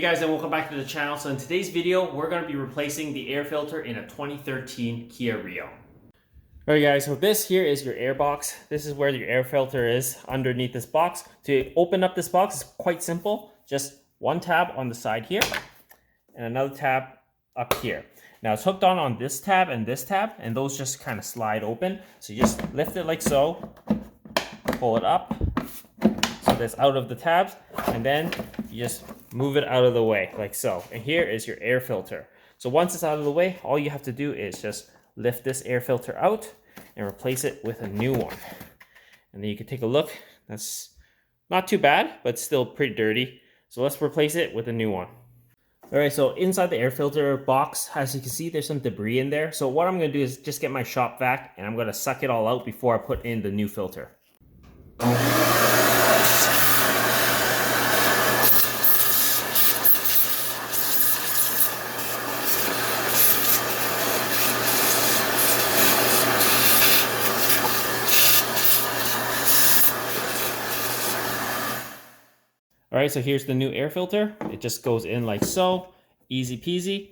Hey guys, and welcome back to the channel. So in today's video, we're going to be replacing the air filter in a 2013 Kia Rio. Alright guys, so this here is your air box. This is where your air filter is underneath this box. To open up this box is quite simple. Just one tab on the side here and another tab up here. Now it's hooked on this tab, and those just kind of slide open. So you just lift it like so, pull it up so that's out of the tabs, and then you just move it out of the way like so. And here is your air filter. So once it's out of the way, all you have to do is just lift this air filter out and replace it with a new one. And then you can take a look. That's not too bad, but still pretty dirty. So let's replace it with a new one. All right, so inside the air filter box, as you can see, there's some debris in there. So what I'm gonna do is just get my shop vac and I'm gonna suck it all out before I put in the new filter. All right, so here's the new air filter. It just goes in like so, easy peasy.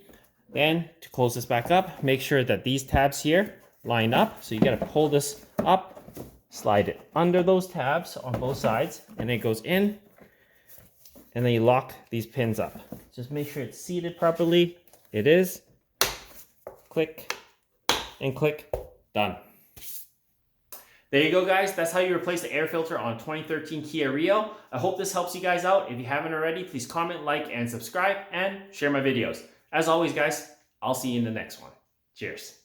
Then to close this back up, make sure that these tabs here line up. So you gotta pull this up, slide it under those tabs on both sides, and it goes in, and then you lock these pins up. Just make sure it's seated properly. It is. Click and click, done. There you go, guys. That's how you replace the air filter on 2013 Kia Rio. I hope this helps you guys out. If you haven't already, please comment, like, and subscribe, and share my videos. As always, guys, I'll see you in the next one. Cheers.